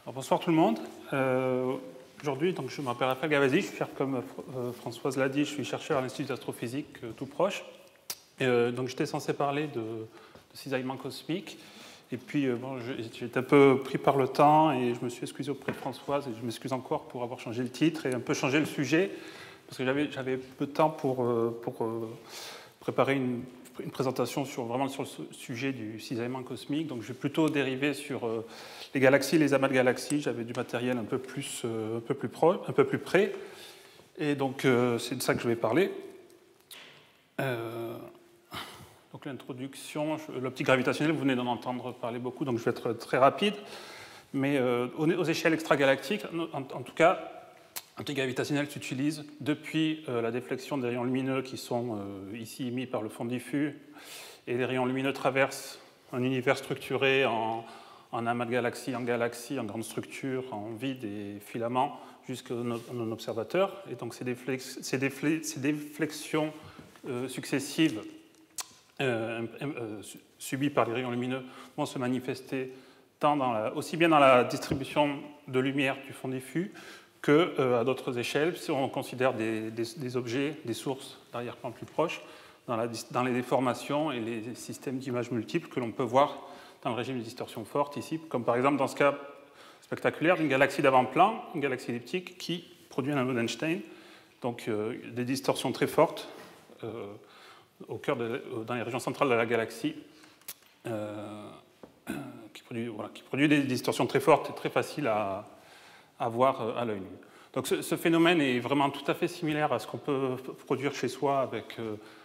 Alors, bonsoir tout le monde. Aujourd'hui, je m'appelle Raphaël Gavasi, comme Françoise l'a dit, je suis chercheur à l'Institut d'astrophysique tout proche. Donc j'étais censé parler de cisaillement cosmique. Et puis j'étais un peu pris par le temps et je me suis excusé auprès de Françoise et je m'excuse encore pour avoir changé le titre et un peu changé le sujet parce que j'avais peu de temps pour préparer une présentation vraiment sur le sujet du cisaillement cosmique. Donc je vais plutôt dériver sur les galaxies, les amas de galaxies. J'avais du matériel un peu plus près. Et donc c'est de ça que je vais parler. Donc l'introduction, l'optique gravitationnelle, vous venez d'en entendre parler beaucoup, donc je vais être très rapide. Mais aux échelles extragalactiques, en tout cas, l'optique gravitationnelle s'utilise depuis la déflexion des rayons lumineux qui sont ici émis par le fond diffus, et les rayons lumineux traversent un univers structuré en amas de galaxies, en grandes structures, en vide et filaments, jusqu'à nos observateurs. Et donc ces déflexions successives subies par les rayons lumineux vont se manifester aussi bien dans la distribution de lumière du fond diffus qu'à d'autres échelles, si on considère des objets, des sources d'arrière-plan plus proches, dans les déformations et les systèmes d'images multiples que l'on peut voir dans le régime de distorsion forte ici, comme par exemple dans ce cas spectaculaire d'une galaxie d'avant-plan, une galaxie elliptique qui produit un anneau d'Einstein, donc des distorsions très fortes dans les régions centrales de la galaxie, qui produit des distorsions très fortes et très faciles à voir à l'œil nu. Donc ce phénomène est vraiment tout à fait similaire à ce qu'on peut produire chez soi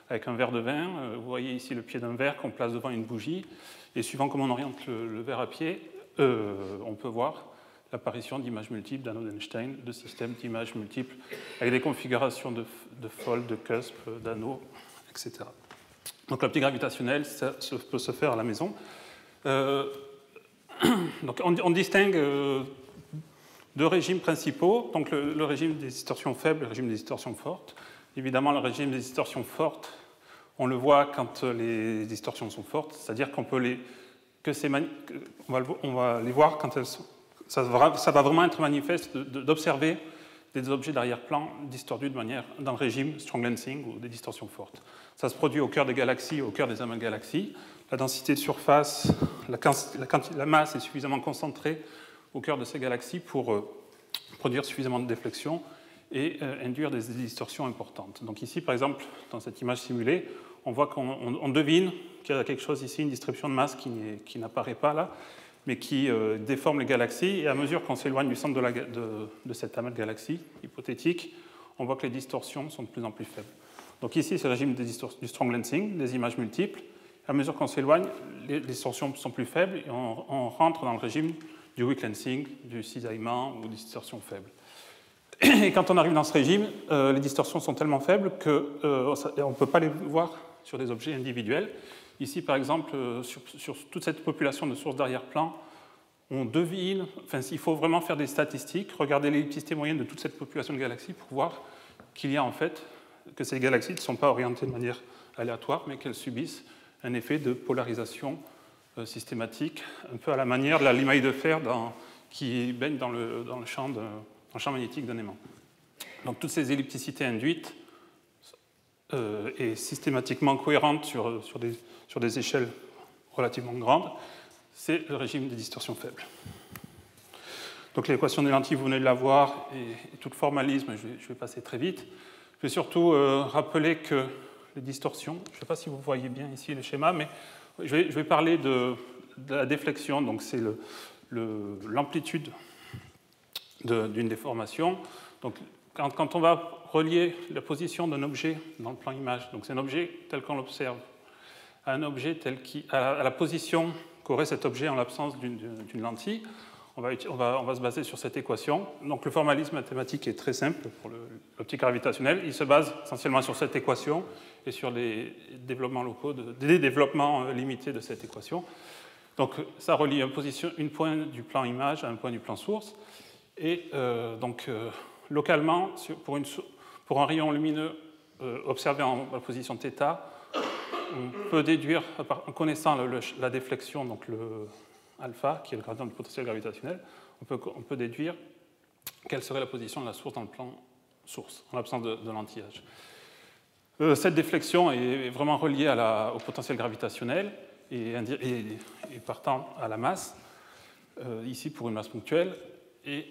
avec un verre de vin. Vous voyez ici le pied d'un verre qu'on place devant une bougie, et suivant comment on oriente le verre à pied, on peut voir l'apparition d'images multiples, d'anneaux d'Einstein, de systèmes d'images multiples, avec des configurations de fold, de cusp, d'anneaux, etc. Donc l'optique gravitationnelle, ça peut se faire à la maison. Donc on distingue deux régimes principaux, donc le régime des distorsions faibles et le régime des distorsions fortes. Évidemment, le régime des distorsions fortes, on le voit quand les distorsions sont fortes, c'est-à-dire qu'on peut on va les voir quand ça va vraiment être manifeste d'observer des objets d'arrière-plan distordus dans le régime strong lensing ou des distorsions fortes. Ça se produit au cœur des galaxies, au cœur des amas de galaxies. La densité de surface, la masse est suffisamment concentrée au cœur de ces galaxies pour produire suffisamment de déflexion et induire des distorsions importantes. Donc ici, par exemple, dans cette image simulée, on voit qu'on devine qu'il y a quelque chose ici, une distribution de masse qui n'apparaît pas là, mais qui déforme les galaxies. Et à mesure qu'on s'éloigne du centre de cet amas de galaxies hypothétique, on voit que les distorsions sont de plus en plus faibles. Donc ici, c'est le régime du strong lensing, des images multiples. À mesure qu'on s'éloigne, les distorsions sont plus faibles et on rentre dans le régime du weak lensing, du cisaillement ou des distorsions faibles. Et quand on arrive dans ce régime, les distorsions sont tellement faibles qu'on ne peut pas les voir sur des objets individuels. Ici, par exemple, sur toute cette population de sources d'arrière-plan, on devine, il faut vraiment faire des statistiques, regarder l'ellipticité moyenne de toute cette population de galaxies pour voir qu'il y a en fait que ces galaxies ne sont pas orientées de manière aléatoire, mais qu'elles subissent un effet de polarisation systématique, un peu à la manière de la limaille de fer qui baigne dans le champ magnétique d'un aimant. Donc toutes ces ellipticités induites et systématiquement cohérentes sur des échelles relativement grandes, c'est le régime des distorsions faibles. Donc l'équation des lentilles, vous venez de la voir, et tout le formalisme, je vais passer très vite. Je vais surtout rappeler que les distorsions, je ne sais pas si vous voyez bien ici le schéma, mais je vais parler de la déflexion, donc c'est l'amplitude d'une déformation. Donc, quand on va relier la position d'un objet dans le plan image, donc c'est un objet tel qu'on l'observe, à un objet à la position qu'aurait cet objet en l'absence d'une lentille, on va se baser sur cette équation. Donc le formalisme mathématique est très simple pour l'optique gravitationnelle. Il se base essentiellement sur cette équation et sur les développements locaux, des développements limités de cette équation. Donc ça relie une point du plan image à un point du plan source. Et localement, pour un rayon lumineux observé en position θ, on peut déduire, en connaissant la déflexion, donc le alpha, qui est le gradient du potentiel gravitationnel, on peut déduire quelle serait la position de la source dans le plan source, en l'absence de l'anti-âge. Cette déflexion est vraiment reliée au potentiel gravitationnel et partant à la masse, ici pour une masse ponctuelle. Et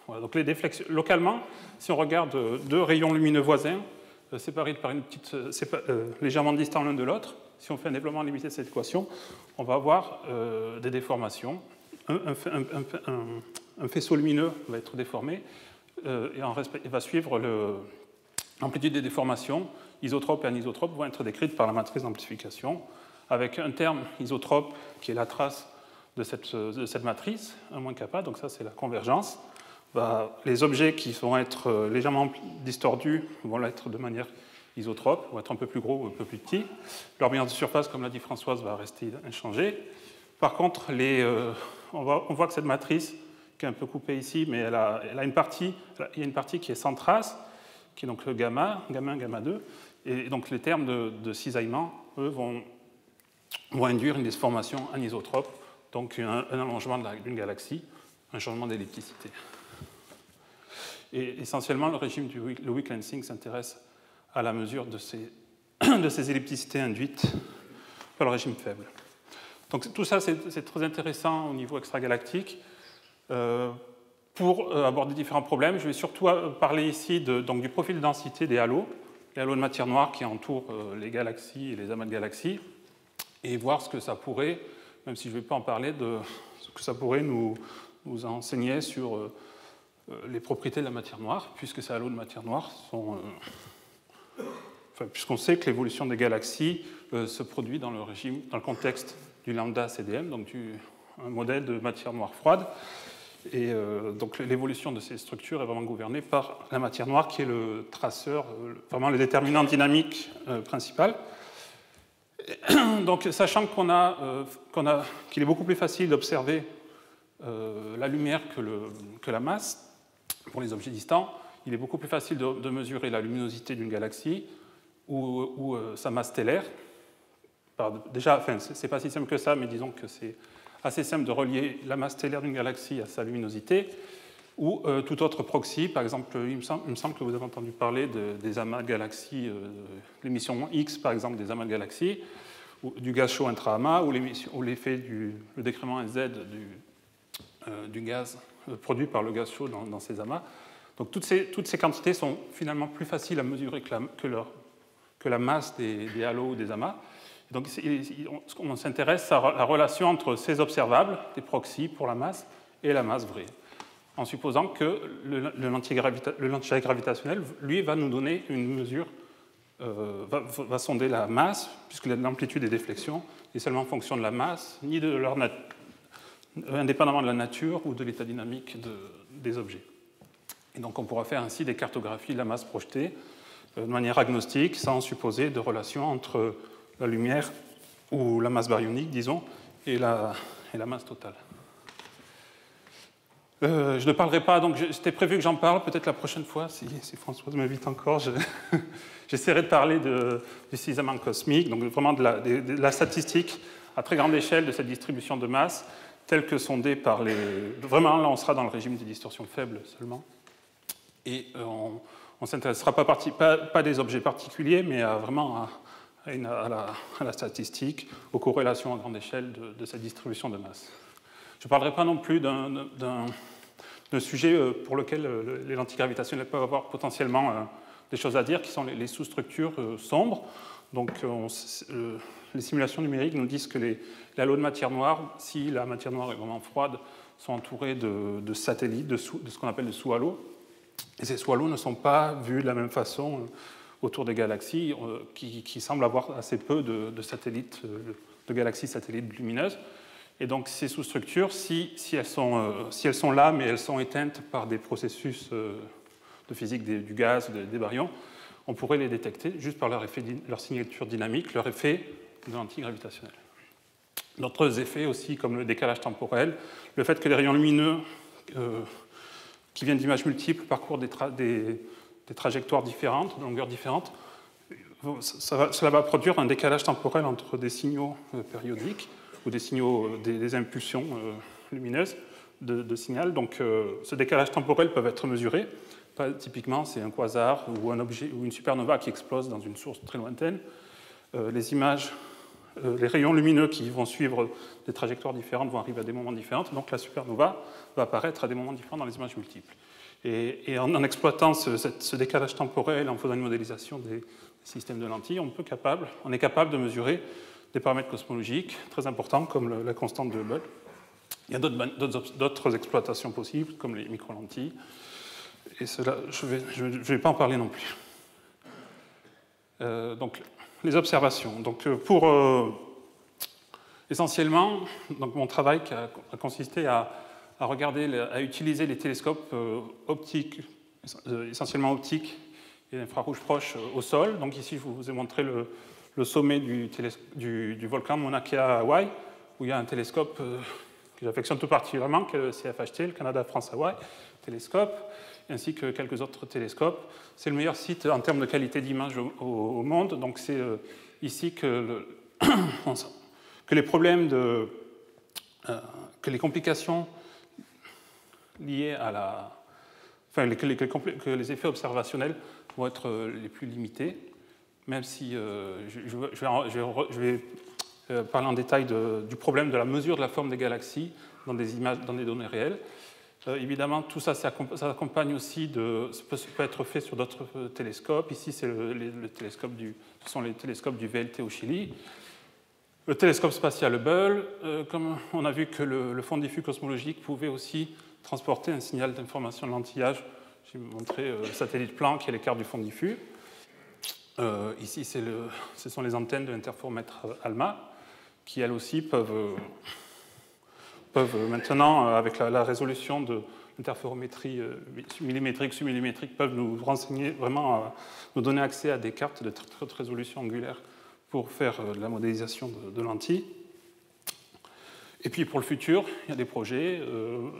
voilà, donc les déflexions, localement, si on regarde deux rayons lumineux voisins, séparés par une petite, légèrement distants l'un de l'autre, si on fait un développement limité de cette équation, on va avoir des déformations. Un faisceau lumineux va être déformé et va suivre l'amplitude des déformations. Isotrope et anisotrope vont être décrites par la matrice d'amplification, avec un terme isotrope qui est la trace de cette matrice, 1 moins kappa, donc ça c'est la convergence. Les objets qui vont être légèrement distordus vont l'être de manière isotrope, vont être un peu plus gros ou un peu plus petits. Leur brillance de surface, comme l'a dit Françoise, va rester inchangée. Par contre, on voit que cette matrice, qui est un peu coupée ici, mais il y a une partie qui est sans trace, qui est donc le gamma 1, gamma 2, et donc les termes de cisaillement, eux, vont induire une déformation anisotrope, donc un allongement d'une galaxie, un changement d'ellipticité. Et essentiellement, le régime du Weak-Lansing s'intéresse à la mesure de ces ellipticités induites par le régime faible. Donc tout ça, c'est très intéressant au niveau extragalactique. Pour aborder différents problèmes, je vais surtout parler ici donc du profil de densité des halos, les halos de matière noire qui entourent les galaxies et les amas de galaxies, et voir ce que ça pourrait, même si je ne vais pas en parler, de ce que ça pourrait nous enseigner sur les propriétés de la matière noire, puisque ces halos de matière noire sont... puisqu'on sait que l'évolution des galaxies se produit dans le contexte du lambda CDM, donc un modèle de matière noire froide. Et donc l'évolution de ces structures est vraiment gouvernée par la matière noire, qui est le traceur, vraiment le déterminant dynamique principal. Donc, sachant qu'il est beaucoup plus facile d'observer la lumière que la masse pour les objets distants, il est beaucoup plus facile de mesurer la luminosité d'une galaxie ou sa masse stellaire. Déjà, c'est pas si simple que ça, mais disons que c'est assez simple de relier la masse stellaire d'une galaxie à sa luminosité, ou tout autre proxy. Par exemple, il me semble que vous avez entendu parler des amas de galaxies, l'émission X, par exemple, des amas de galaxies, ou du gaz chaud intra-amas, ou l'effet le décrément Z du gaz produit par le gaz chaud dans ces amas. Donc toutes ces quantités sont finalement plus faciles à mesurer que la masse des halos ou des amas. Donc on s'intéresse à la relation entre ces observables, des proxys pour la masse, et la masse vraie, en supposant que le lentillage gravitationnel, lui, va nous donner une mesure, va sonder la masse, puisque l'amplitude des déflexions est seulement en fonction de la masse, ni de indépendamment de la nature ou de l'état dynamique des objets. Et donc on pourra faire ainsi des cartographies de la masse projetée de manière agnostique, sans supposer de relation entre la lumière ou la masse baryonique, disons, et la masse totale. Je ne parlerai pas, donc c'était prévu que j'en parle, peut-être la prochaine fois, si Françoise m'invite encore, j'essaierai de parler du cisaillement cosmique, donc vraiment de la statistique à très grande échelle de cette distribution de masse, telle que sondée par Vraiment, là, on sera dans le régime des distorsions faibles seulement. Et on ne s'intéressera pas des objets particuliers, mais vraiment à la statistique, aux corrélations à grande échelle de cette distribution de masse. Je ne parlerai pas non plus d'un sujet pour lequel les lentilles gravitationnelles peuvent avoir potentiellement des choses à dire, qui sont les sous-structures sombres. Donc, les simulations numériques nous disent que les halos de matière noire, si la matière noire est vraiment froide, sont entourés de satellites, de ce qu'on appelle des sous-halos. Et ces sous-halos ne sont pas vus de la même façon autour des galaxies, qui semblent avoir assez peu de satellites, de galaxies satellites lumineuses. Et donc ces sous-structures, si elles sont là, mais elles sont éteintes par des processus de physique du gaz, des baryons, on pourrait les détecter juste par leur signature dynamique, leur effet de lentille gravitationnelle. D'autres effets aussi, comme le décalage temporel, le fait que les rayons lumineux qui viennent d'images multiples parcourent des trajectoires différentes, de longueurs différentes, cela va produire un décalage temporel entre des signaux périodiques ou des signaux, des impulsions lumineuses de signal. Donc, ce décalage temporel peut être mesuré. Typiquement, c'est un quasar ou un objet ou une supernova qui explose dans une source très lointaine. Les images, les rayons lumineux qui vont suivre des trajectoires différentes vont arriver à des moments différents. Donc, la supernova va apparaître à des moments différents dans les images multiples. Et en exploitant ce décalage temporel, en faisant une modélisation des systèmes de lentilles, on est capable de mesurer des paramètres cosmologiques très importants comme la constante de Hubble. Il y a d'autres exploitations possibles, comme les microlentilles. Et cela, je ne vais pas en parler non plus. Donc, les observations. Donc, essentiellement, donc mon travail a consisté à utiliser les télescopes optiques, essentiellement optiques et infrarouges proches au sol. Donc ici, je vous ai montré le sommet du volcan Mauna Kea à Hawaï, où il y a un télescope que j'affectionne tout particulièrement, qui est le CFHT, le Canada-France-Hawaï télescope, ainsi que quelques autres télescopes. C'est le meilleur site en termes de qualité d'image au monde. Donc c'est ici que les problèmes que les complications liées à que les effets observationnels vont être les plus limités, même si je vais parler en détail du problème de la mesure de la forme des galaxies dans des données réelles. Évidemment, tout ça, ça accompagne aussi peut être fait sur d'autres télescopes. Ici, ce sont les télescopes du VLT au Chili. Le télescope spatial Hubble, comme on a vu que le fond diffus cosmologique pouvait aussi transporter un signal d'information de l'antillage. J'ai montré le satellite Planck qui est l'écart du fond diffus. Ici, ce sont les antennes de l'interféromètre ALMA, qui elles aussi peuvent maintenant, avec la résolution de l'interférométrie millimétrique, submillimétrique, peuvent nous renseigner vraiment, nous donner accès à des cartes de très haute résolution angulaire pour faire de la modélisation de lentilles. Et puis pour le futur, il y a des projets,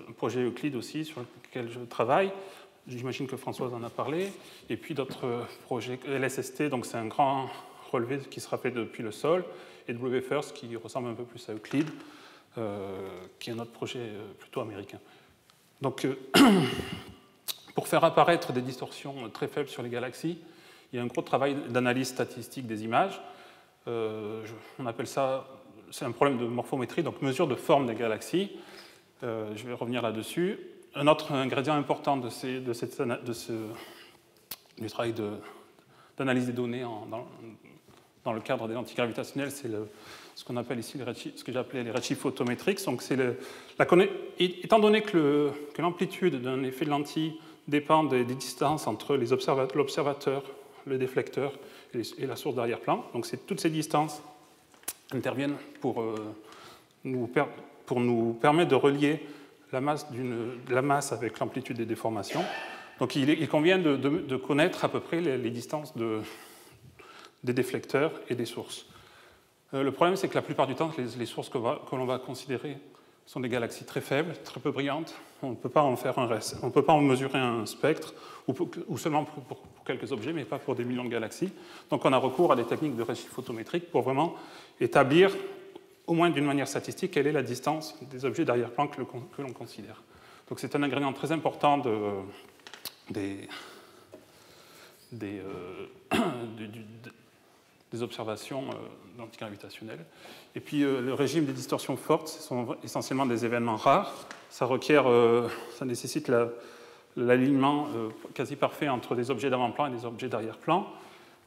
un projet Euclide aussi sur lequel je travaille. J'imagine que Françoise en a parlé. Et puis d'autres projets, LSST, donc c'est un grand relevé qui sera fait depuis le sol, et WFIRST qui ressemble un peu plus à Euclide, qui est un autre projet plutôt américain. Donc pour faire apparaître des distorsions très faibles sur les galaxies, il y a un gros travail d'analyse statistique des images. On appelle ça, c'est un problème de morphométrie, donc mesure de forme des galaxies. Je vais revenir là-dessus. Un autre ingrédient important du travail d'analyse des données dans le cadre des lentilles gravitationnelles, c'est ce qu'on appelle ici ce que j'ai appelé les redshifts photométriques. Donc étant donné que l'amplitude d'un effet de lentille dépend des distances entre l'observateur, le déflecteur et la source d'arrière-plan, donc toutes ces distances interviennent pour nous permettre de relier la masse avec l'amplitude des déformations. Donc il convient de connaître à peu près les distances des déflecteurs et des sources. Le problème, c'est que la plupart du temps, les sources que l'on va considérer sont des galaxies très faibles, très peu brillantes. On ne peut pas en mesurer un spectre, ou seulement pour quelques objets, mais pas pour des millions de galaxies. Donc on a recours à des techniques de redshift photométrique pour vraiment établir, au moins d'une manière statistique, quelle est la distance des objets d'arrière-plan que l'on considère. Donc c'est un ingrédient très important des observations d'antigravitationnelles. Et puis le régime des distorsions fortes, ce sont essentiellement des événements rares. Ça nécessite l'alignement quasi parfait entre des objets d'avant-plan et des objets d'arrière-plan,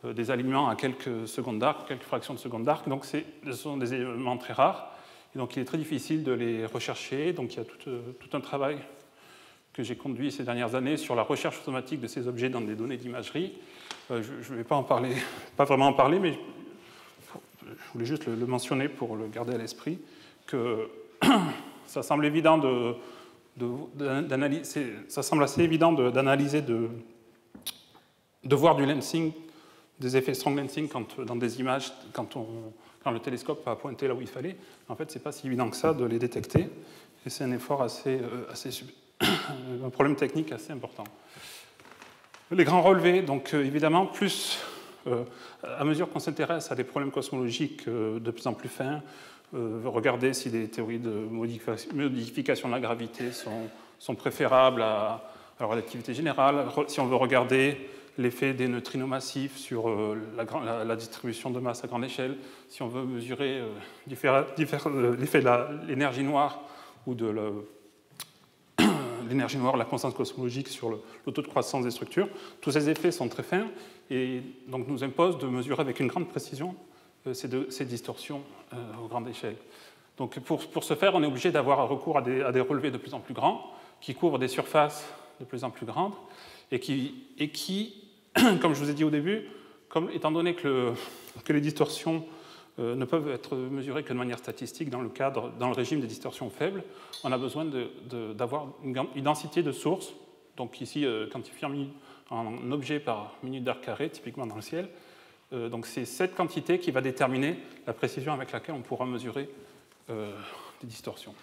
des alignements à quelques secondes d'arc, quelques fractions de secondes d'arc. Donc ce sont des événements très rares. Et donc il est très difficile de les rechercher. Donc il y a tout un travail que j'ai conduit ces dernières années sur la recherche automatique de ces objets dans des données d'imagerie. Je ne vais pas vraiment en parler, mais je voulais juste le mentionner pour le garder à l'esprit, que ça semble évident ça semble assez évident d'analyser, de voir du lensing, des effets strong lensing dans des images, quand le télescope a pointé là où il fallait. En fait, ce n'est pas si évident que ça de les détecter, et c'est un effort un problème technique assez important. Les grands relevés, donc évidemment, plus À mesure qu'on s'intéresse à des problèmes cosmologiques de plus en plus fins, regarder si les théories de modification de la gravité sont préférables à la relativité générale, si on veut regarder l'effet des neutrinos massifs sur la distribution de masse à grande échelle, si on veut mesurer l'effet de l'énergie noire ou de l'énergie noire, la constance cosmologique sur le taux de croissance des structures, tous ces effets sont très fins et donc nous imposent de mesurer avec une grande précision ces distorsions aux grandes échelles. Donc pour ce faire, on est obligé d'avoir recours à des relevés de plus en plus grands qui couvrent des surfaces de plus en plus grandes et qui comme je vous ai dit au début, étant donné que les distorsions ne peuvent être mesurées que de manière statistique dans le régime des distorsions faibles, on a besoin d'avoir une densité de source, donc ici quantifiée en objet par minute d'arc carré, typiquement dans le ciel. Donc c'est cette quantité qui va déterminer la précision avec laquelle on pourra mesurer des distorsions.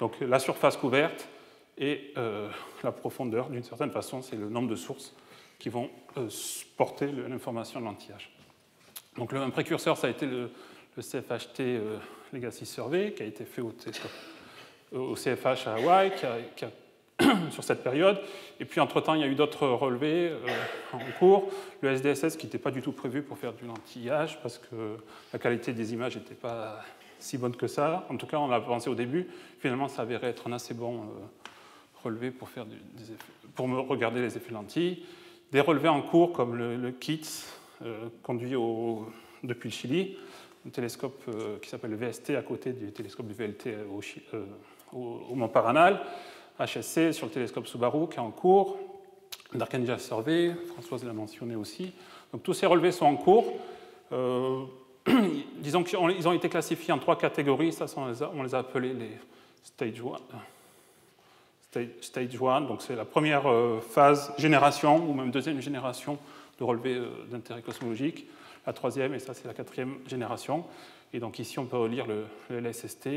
Donc la surface couverte et la profondeur, d'une certaine façon, c'est le nombre de sources qui vont porter l'information de l'anti-H. Donc un précurseur, ça a été le CFHT Legacy Survey, qui a été fait au CFH à Hawaï, sur cette période. Et puis, entre-temps, il y a eu d'autres relevés en cours. Le SDSS, qui n'était pas du tout prévu pour faire du anti-H, parce que la qualité des images n'était pas si bonne que ça. En tout cas, on l'a pensé au début. Finalement, ça avérait être un assez bon relevé pour regarder les effets lentilles. Des relevés en cours comme le KITS, conduit depuis le Chili, un télescope qui s'appelle le VST à côté du télescope du VLT au Mont Paranal, HSC sur le télescope Subaru qui est en cours, d'Arcangel Survey, Françoise l'a mentionné aussi. Donc tous ces relevés sont en cours. Disons qu'ils ont été classifiés en 3 catégories, ça, on les a appelés les Stage 1. Stage 1, donc c'est la première phase, génération, ou même deuxième génération de relevés d'intérêt cosmologique. La troisième, et ça c'est la 4e génération. Et donc ici on peut relire le LSST,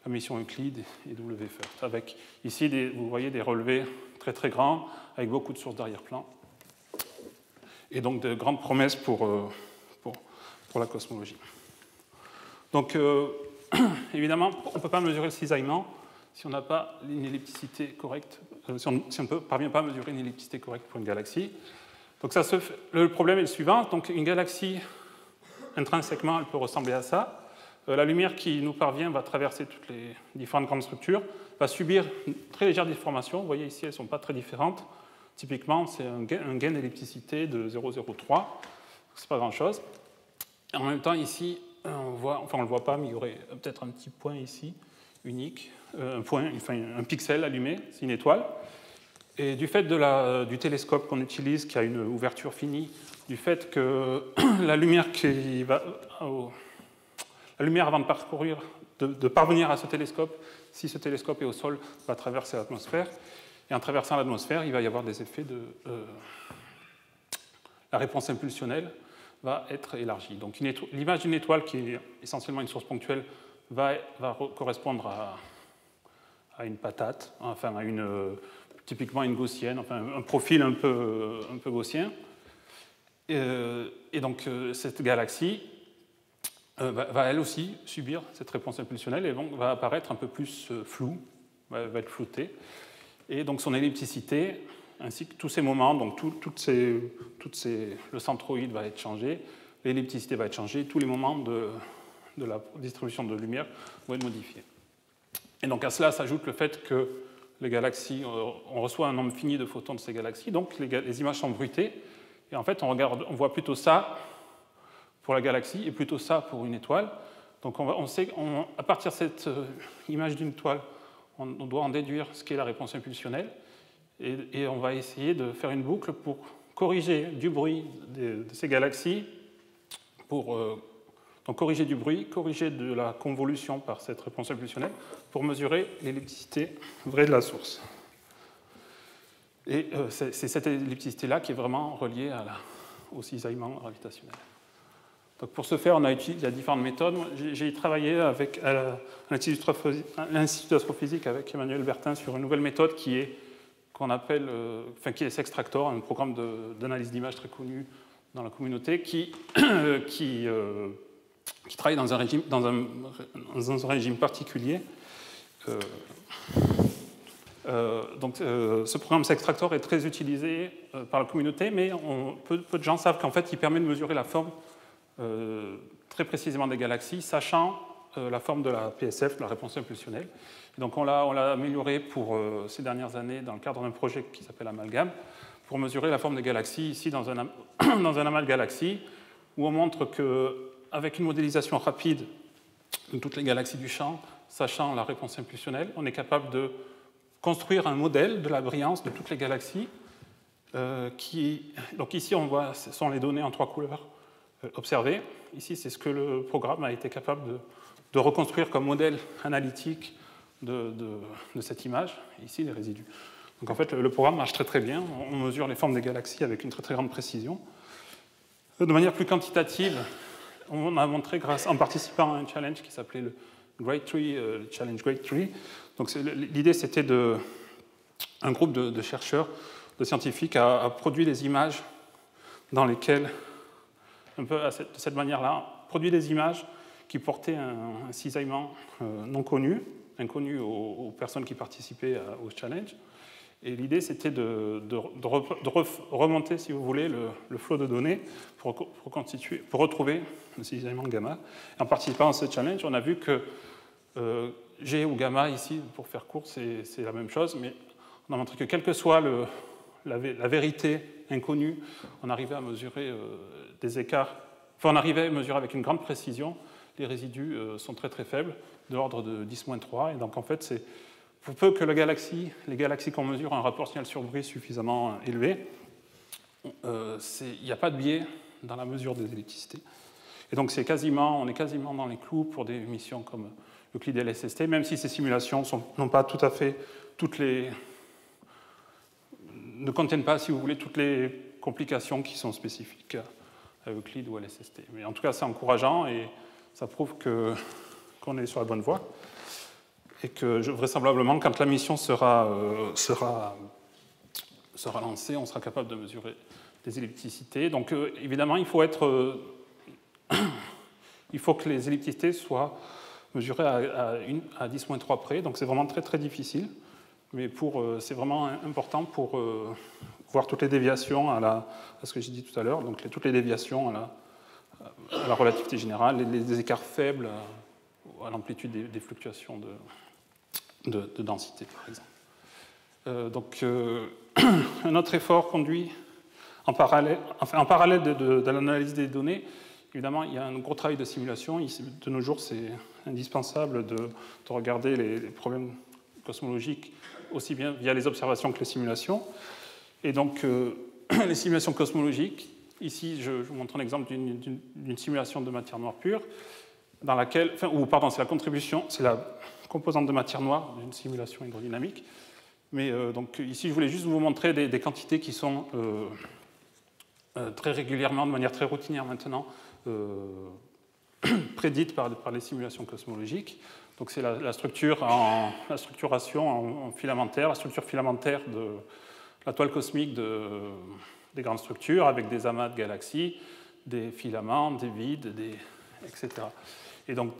la mission Euclide et WFIRST. Avec ici, vous voyez des relevés très très grands, avec beaucoup de sources d'arrière-plan. Et donc de grandes promesses pour la cosmologie. Donc évidemment, on ne peut pas mesurer le cisaillement si on n'a pas une ellipticité correcte, si on ne parvient pas à mesurer une ellipticité correcte pour une galaxie. Donc le problème est le suivant. Donc une galaxie, intrinsèquement, elle peut ressembler à ça. La lumière qui nous parvient va traverser toutes les différentes grandes structures, va subir une très légère déformation. Vous voyez ici, elles ne sont pas très différentes. Typiquement, c'est un gain d'ellipticité de 0,03. Ce n'est pas grand-chose. En même temps, ici, on ne le voit pas, mais il y aurait peut-être un petit point ici, unique, un pixel allumé, c'est une étoile. Et du fait du télescope qu'on utilise, qui a une ouverture finie, du fait que la lumière avant de parvenir à ce télescope, si ce télescope est au sol, va traverser l'atmosphère. Et en traversant l'atmosphère, il va y avoir des effets la réponse impulsionnelle va être élargie. Donc l'image d'une étoile qui est essentiellement une source ponctuelle va correspondre à une patate, enfin typiquement une gaussienne, enfin un profil un peu gaussien. Et donc cette galaxie va elle aussi subir cette réponse impulsionnelle et donc va apparaître un peu plus floue, va être floutée. Et donc son ellipticité, ainsi que tous ces moments, donc le centroïde va être changé, l'ellipticité va être changée, tous les moments de la distribution de lumière vont être modifiés. Et donc à cela s'ajoute le fait que les galaxies, on reçoit un nombre fini de photons de ces galaxies, donc les images sont bruitées, et en fait on voit plutôt ça pour la galaxie et plutôt ça pour une étoile. Donc on sait à partir de cette image d'une étoile, on doit en déduire ce qu'est la réponse impulsionnelle, et on va essayer de faire une boucle pour corriger du bruit de ces galaxies, donc corriger du bruit, corriger de la convolution par cette réponse impulsionnelle, pour mesurer l'ellipticité vraie de la source. Et c'est cette ellipticité-là qui est vraiment reliée au cisaillement gravitationnel. Donc pour ce faire, il y a différentes méthodes. J'ai travaillé avec l'Institut d'astrophysique avec Emmanuel Bertin sur une nouvelle méthode qui est Sextractor, un programme d'analyse d'images très connu dans la communauté qui travaille dans un régime particulier. Donc, ce programme Sextractor est très utilisé par la communauté, mais peu de gens savent qu'en fait, il permet de mesurer la forme très précisément des galaxies, sachant la forme de la PSF, de la réponse impulsionnelle. Donc, on l'a amélioré pour ces dernières années dans le cadre d'un projet qui s'appelle Amalgame, pour mesurer la forme des galaxies, ici dans un amas de galaxies, où on montre qu'avec une modélisation rapide de toutes les galaxies du champ, sachant la réponse impulsionnelle, on est capable de construire un modèle de la brillance de toutes les galaxies. Donc ici, on voit, ce sont les données en 3 couleurs observées. Ici, c'est ce que le programme a été capable de reconstruire comme modèle analytique de cette image. Ici, les résidus. Donc en fait, le programme marche très très bien. On mesure les formes des galaxies avec une très très grande précision. De manière plus quantitative, on a montré, en participant à un challenge qui s'appelait le Great Tree, le Challenge Great Tree. Donc l'idée, c'était un groupe de chercheurs, de scientifiques, a produit des images dans lesquelles, un peu de cette manière-là, produit des images qui portaient un cisaillement non connu, inconnu aux personnes qui participaient au challenge. Et l'idée, c'était de remonter, si vous voulez, le flot de données pour retrouver le cisaillement gamma. Et en participant à ce challenge, on a vu que G ou gamma, ici, pour faire court, c'est la même chose, mais on a montré que quelle que soit la vérité inconnue, on arrivait à mesurer des écarts, enfin, on arrivait à mesurer avec une grande précision. Les résidus sont très très faibles, de l'ordre de 10-3, et donc en fait, c'est pour peu que les galaxies qu'on mesure ont un rapport signal sur bruit suffisamment élevé, il n'y a pas de biais dans la mesure des ellipticités. Et donc on est quasiment dans les clous pour des missions comme Euclid et LSST, même si ces simulations n'ont pas tout à fait ne contiennent pas, si vous voulez, toutes les complications qui sont spécifiques à Euclid ou à LSST. Mais en tout cas, c'est encourageant et ça prouve qu'on est sur la bonne voie. Et que vraisemblablement, quand la mission sera lancée, on sera capable de mesurer des ellipticités. Donc évidemment, il faut que les ellipticités soient mesurées à 10-3 près. Donc c'est vraiment très très difficile, mais c'est vraiment important pour voir toutes les déviations à ce que j'ai dit tout à l'heure, donc toutes les déviations à la relativité générale, les écarts faibles à l'amplitude des fluctuations de densité, par exemple. Donc, un autre effort conduit en parallèle de l'analyse des données. Évidemment, il y a un gros travail de simulation. De nos jours, c'est indispensable de regarder les problèmes cosmologiques aussi bien via les observations que les simulations. Et donc, les simulations cosmologiques, ici, je vous montre un exemple d'une simulation de matière noire pure, dans laquelle, c'est la contribution, c'est la composante de matière noire d'une simulation hydrodynamique. Mais donc ici, je voulais juste vous montrer des quantités qui sont très régulièrement, de manière très routinière maintenant, prédites par les simulations cosmologiques. Donc c'est la structuration en filamentaire, la structure filamentaire de la toile cosmique des grandes structures, avec des amas de galaxies, des filaments, des vides, etc. Et donc,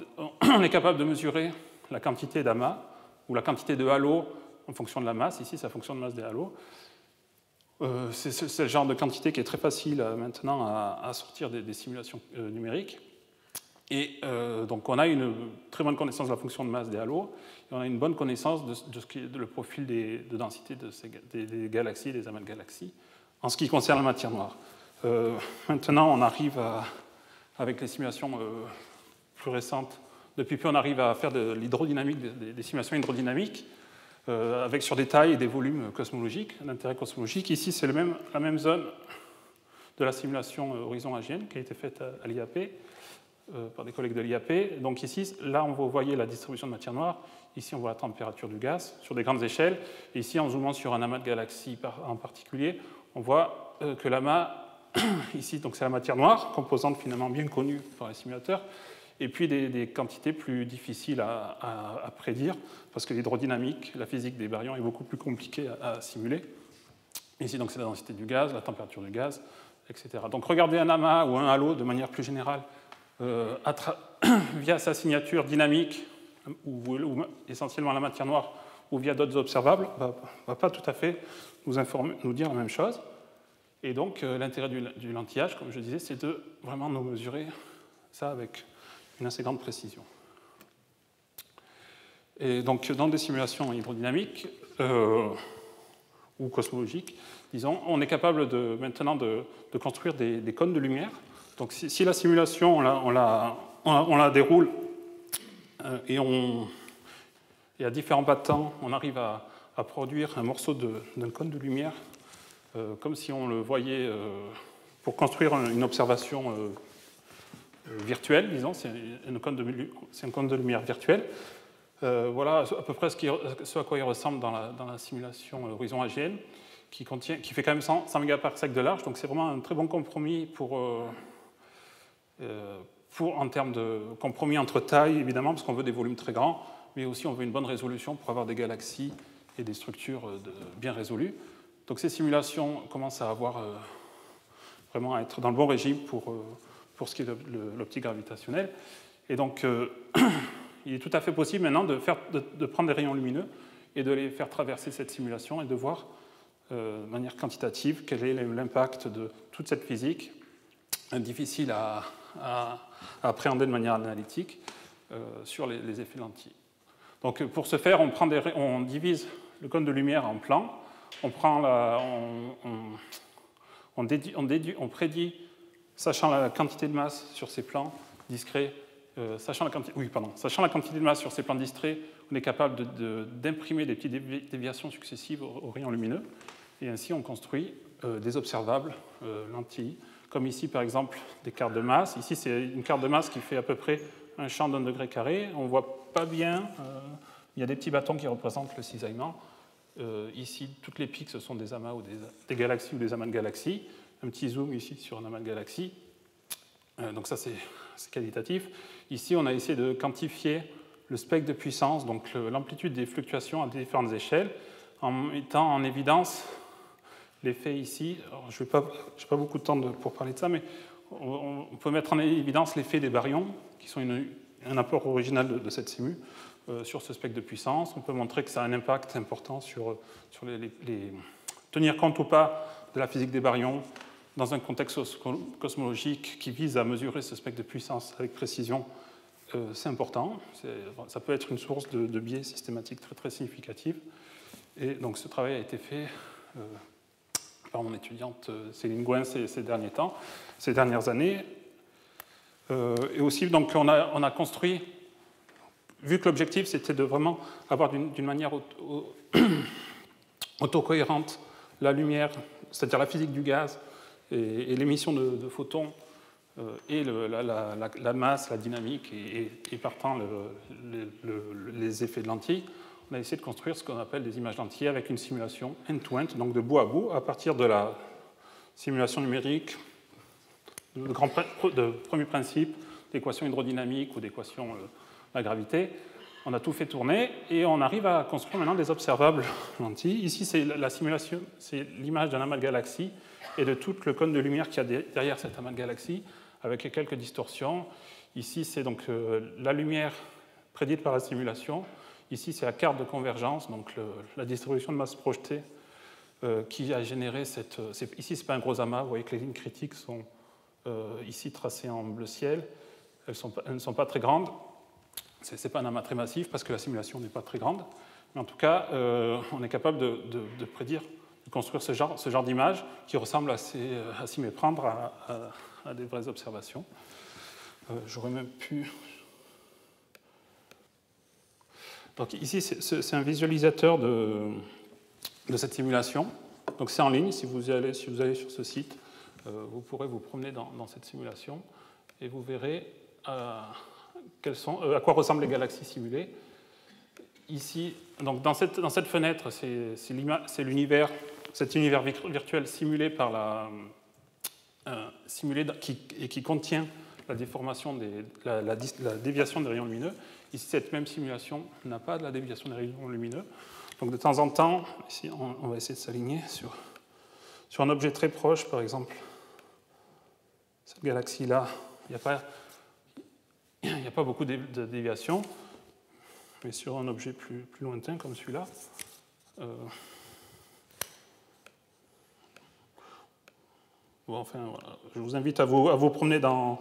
on est capable de mesurer la quantité d'amas ou la quantité de halos en fonction de la masse. Ici, ça fonctionne de masse des halos. C'est le genre de quantité qui est très facile maintenant à sortir des simulations numériques. Et donc, on a une très bonne connaissance de la fonction de masse des halos, et on a une bonne connaissance de ce qui est le profil de densité des galaxies, des amas de galaxies, en ce qui concerne la matière noire. Maintenant, on arrive avec les simulations plus récentes, depuis peu, on arrive à faire de l'hydrodynamique, des simulations hydrodynamiques, sur des tailles et des volumes cosmologiques, d'intérêt cosmologique. Ici, c'est la même zone de la simulation horizon AGN qui a été faite à l'IAP, par des collègues de l'IAP. Donc ici, là, vous voyez la distribution de matière noire. Ici, on voit la température du gaz sur des grandes échelles. Et ici, en zoomant sur un amas de galaxies en particulier, on voit que l'amas, ici, donc c'est la matière noire, composante finalement bien connue par les simulateurs, et puis des quantités plus difficiles à prédire, parce que l'hydrodynamique, la physique des baryons est beaucoup plus compliquée à simuler. Ici, donc, c'est la densité du gaz, la température du gaz, etc. Donc, regarder un amas ou un halo de manière plus générale via sa signature dynamique ou essentiellement la matière noire ou via d'autres observables ne va pas tout à fait nous dire la même chose. Et donc, l'intérêt du lentillage, comme je disais, c'est de vraiment nous mesurer ça avec une assez grande précision. Et donc, dans des simulations hydrodynamiques ou cosmologiques, disons, on est capable maintenant de construire des cônes de lumière. Donc, si la simulation, on la déroule et à différents pas de temps, on arrive à produire un morceau d'un cône de lumière comme si on le voyait pour construire une observation virtuelle, disons, c'est un cône de lumière virtuel. Voilà à peu près ce à quoi il ressemble dans la simulation Horizon AGN, qui fait quand même 100 mégaparsec de large, donc c'est vraiment un très bon compromis en termes de compromis entre taille, évidemment, parce qu'on veut des volumes très grands, mais aussi on veut une bonne résolution pour avoir des galaxies et des structures bien résolues. Donc ces simulations commencent à vraiment à être dans le bon régime pour ce qui est de l'optique gravitationnelle. Et donc, il est tout à fait possible maintenant de prendre des rayons lumineux et de les faire traverser cette simulation et de voir de manière quantitative quel est l'impact de toute cette physique difficile à appréhender de manière analytique sur les effets de lentilles. Donc, pour ce faire, on divise le cône de lumière en plans. On prédit, sachant la quantité de masse sur ces plans discrets, sachant la quantité de masse sur ces plans discrets, on est capable d'imprimer des petites déviations successives aux rayons lumineux. Et ainsi, on construit des observables lentilles, comme ici, par exemple, des cartes de masse. Ici, c'est une carte de masse qui fait à peu près un champ d'1 degré carré. On ne voit pas bien. Il y a des petits bâtons qui représentent le cisaillement. Ici, toutes les pics, ce sont des amas ou des galaxies ou des amas de galaxies. Un petit zoom ici sur un amas de galaxies. Donc ça, c'est qualitatif. Ici, on a essayé de quantifier le spectre de puissance, donc l'amplitude des fluctuations à différentes échelles, en mettant en évidence l'effet ici. Alors, je n'ai pas beaucoup de temps pour parler de ça, mais on peut mettre en évidence l'effet des baryons, qui sont un apport original de cette simu. Sur ce spectre de puissance. On peut montrer que ça a un impact important sur tenir compte ou pas de la physique des baryons dans un contexte cosmologique qui vise à mesurer ce spectre de puissance avec précision. C'est important. Ça peut être une source de biais systématiques très, très significative. Et donc ce travail a été fait par mon étudiante Céline Gouin ces dernières années. Et aussi, donc, on a construit. Vu que l'objectif, c'était de vraiment avoir d'une manière autocohérente la lumière, c'est-à-dire la physique du gaz et l'émission de photons et la masse, la dynamique et partant les effets de lentilles, on a essayé de construire ce qu'on appelle des images lentilles avec une simulation end-to-end, donc de bout à bout, à partir de la simulation numérique, de premier principe, d'équations hydrodynamiques ou d'équations la gravité. On a tout fait tourner et on arrive à construire maintenant des observables lentilles. Ici, c'est la simulation, c'est l'image d'un amas de galaxies et de tout le cône de lumière qu'il y a derrière cet amas de galaxies, avec quelques distorsions. Ici, c'est donc la lumière prédite par la simulation. Ici, c'est la carte de convergence, donc la distribution de masse projetée qui a généré cette... Ici, ce n'est pas un gros amas. Vous voyez que les lignes critiques sont ici tracées en bleu ciel. Elles ne sont pas très grandes. Ce n'est pas un amas très massif parce que la simulation n'est pas très grande. Mais en tout cas, on est capable de prédire, de construire ce genre d'image qui ressemble à s'y méprendre à des vraies observations. J'aurais même pu... Donc ici, c'est un visualisateur de cette simulation. Donc c'est en ligne. Si vous allez sur ce site, vous pourrez vous promener dans cette simulation et vous verrez à quoi ressemblent les galaxies simulées. Ici, donc dans cette fenêtre, c'est l'univers, cet univers virtuel simulé par qui contient la déformation la déviation des rayons lumineux. Ici, cette même simulation n'a pas de la déviation des rayons lumineux. Donc de temps en temps, ici, on va essayer de s'aligner sur Sur un objet très proche, par exemple, cette galaxie-là, il n'y a pas beaucoup de déviations, mais sur un objet plus lointain comme celui-là, bon, enfin, voilà. Je vous invite à vous promener dans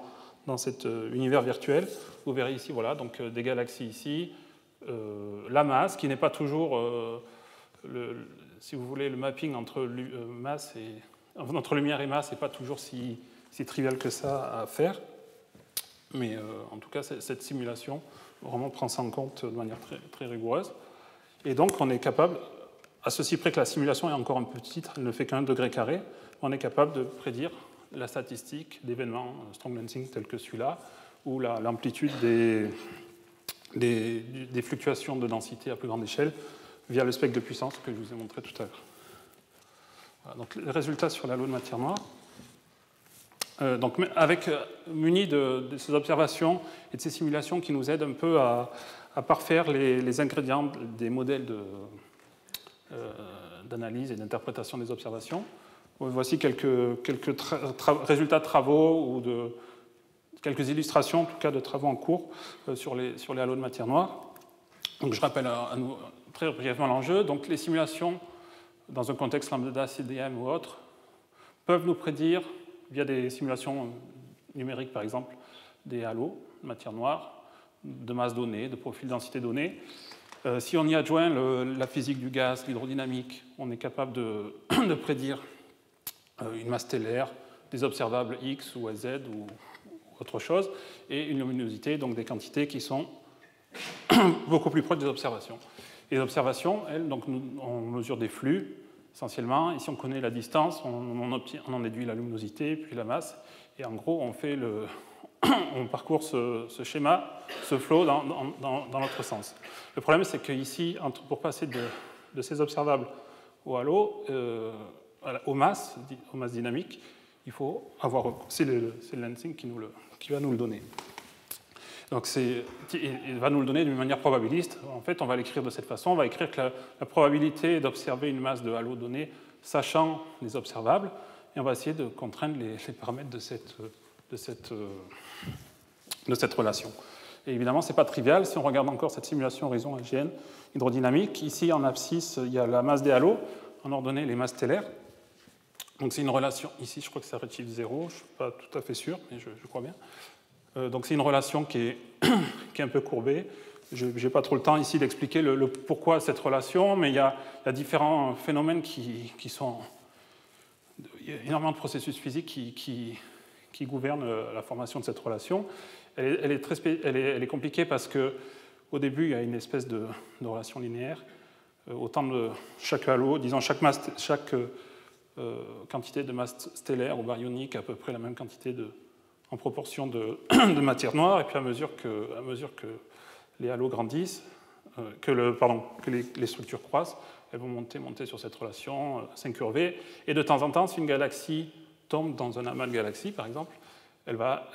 cet univers virtuel. Vous verrez ici, voilà, donc des galaxies ici, la masse, qui n'est pas toujours, si vous voulez, le mapping entre entre lumière et masse n'est pas toujours si trivial que ça à faire. Mais en tout cas, cette simulation vraiment prend ça en compte de manière très, très rigoureuse. Et donc, on est capable, à ceci près que la simulation est encore un peu petite, elle ne fait qu'un degré carré, on est capable de prédire la statistique d'événements strong lensing tels que celui-là, ou l'amplitude des fluctuations de densité à plus grande échelle via le spectre de puissance que je vous ai montré tout à l'heure. Voilà, donc, les résultats sur l'halo de matière noire. Donc, munis de ces observations et de ces simulations qui nous aident un peu à parfaire les ingrédients des modèles d'analyse et d'interprétation des observations. Voici quelques résultats de travaux ou quelques illustrations, en tout cas de travaux en cours sur les halos de matière noire. Donc, je rappelle très brièvement l'enjeu. Donc, les simulations, dans un contexte lambda, CDM ou autre, peuvent nous prédire, via des simulations numériques par exemple, des halos de matière noire, de masse donnée, de profil densité donnée. Si on y adjoint la physique du gaz, l'hydrodynamique, on est capable de prédire une masse stellaire, des observables X ou Z ou autre chose, et une luminosité, donc des quantités qui sont beaucoup plus proches des observations. Et les observations, elles, donc on mesure des flux, essentiellement, et si on connaît la distance, on en déduit la luminosité, puis la masse, et en gros, on parcourt ce schéma, ce flow dans l'autre sens. Le problème, c'est qu'ici, pour passer de ces observables au halo, aux masses dynamiques, il faut avoir... C'est le lensing qui va nous le donner. Donc il va nous le donner d'une manière probabiliste. En fait, on va l'écrire de cette façon. On va écrire que la probabilité d'observer une masse de halo donnée, sachant les observables, et on va essayer de contraindre les paramètres de cette relation. Et évidemment, ce n'est pas trivial. Si on regarde encore cette simulation horizon AGN hydrodynamique, ici en abscisse, il y a la masse des halos, en ordonnée les masses stellaires. Donc c'est une relation, ici je crois que c'est redshift 0, je ne suis pas tout à fait sûr, mais je crois bien. Donc c'est une relation qui est un peu courbée. Je n'ai pas trop le temps ici d'expliquer le pourquoi de cette relation, mais il y a différents phénomènes qui sont... Il y a énormément de processus physiques qui gouvernent la formation de cette relation. Elle est compliquée parce qu'au début, il y a une espèce de relation linéaire. Autant de chaque halo, disons chaque quantité de masse stellaire ou baryonique, à peu près la même quantité en proportion de matière noire, et puis à mesure que les halos grandissent, que les structures croissent, elles vont monter sur cette relation, s'incurver, et de temps en temps, si une galaxie tombe dans un amas de galaxies, par exemple, elle va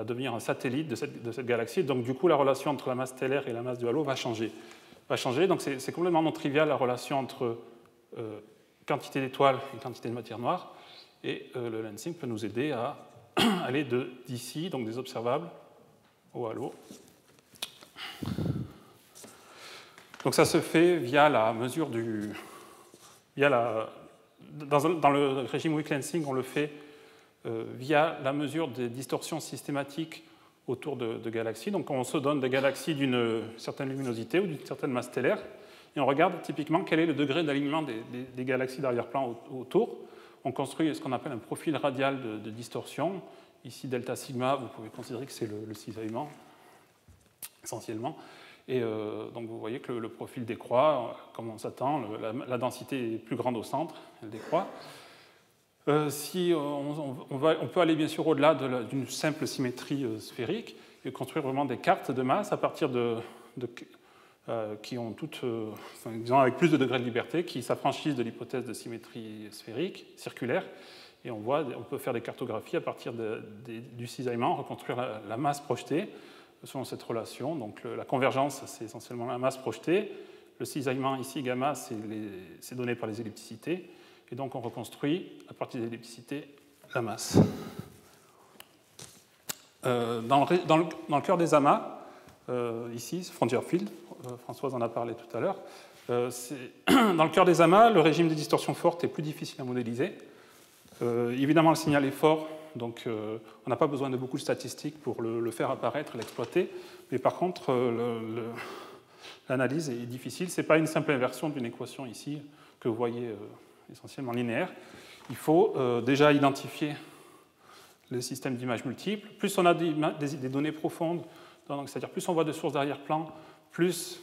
devenir un satellite de cette galaxie, donc du coup, la relation entre la masse stellaire et la masse du halo va changer. Donc c'est complètement non trivial la relation entre quantité d'étoiles et quantité de matière noire, et le lensing peut nous aider à aller d'ici, donc des observables, au halo. Donc ça se fait via la mesure dans le régime weak lensing, on le fait via la mesure des distorsions systématiques autour de galaxies. Donc on se donne des galaxies d'une certaine luminosité ou d'une certaine masse stellaire, et on regarde typiquement quel est le degré d'alignement des galaxies d'arrière-plan autour. On construit ce qu'on appelle un profil radial de distorsion. Ici, delta sigma, vous pouvez considérer que c'est le cisaillement, essentiellement. Et donc vous voyez que le profil décroît, comme on s'attend, la densité est plus grande au centre, elle décroît. Si on peut aller bien sûr au-delà d'une simple symétrie sphérique et construire vraiment des cartes de masse à partir qui ont toutes, disons avec plus de degrés de liberté, qui s'affranchissent de l'hypothèse de symétrie sphérique, circulaire, et on peut faire des cartographies à partir du cisaillement, reconstruire la masse projetée selon cette relation. Donc la convergence, c'est essentiellement la masse projetée. Le cisaillement ici, gamma, c'est donné par les ellipticités. et donc on reconstruit, à partir des ellipticités, la masse. Dans le cœur des amas, ici, Frontier Field, Françoise en a parlé tout à l'heure, dans le cœur des amas, le régime des distorsions fortes est plus difficile à modéliser. Évidemment, le signal est fort, donc on n'a pas besoin de beaucoup de statistiques pour le faire apparaître, l'exploiter, mais par contre, l'analyse est difficile. Ce n'est pas une simple inversion d'une équation ici, que vous voyez essentiellement linéaire. Il faut déjà identifier le système d'images multiples. Plus on a des données profondes, c'est-à-dire plus on voit de sources d'arrière-plan, plus,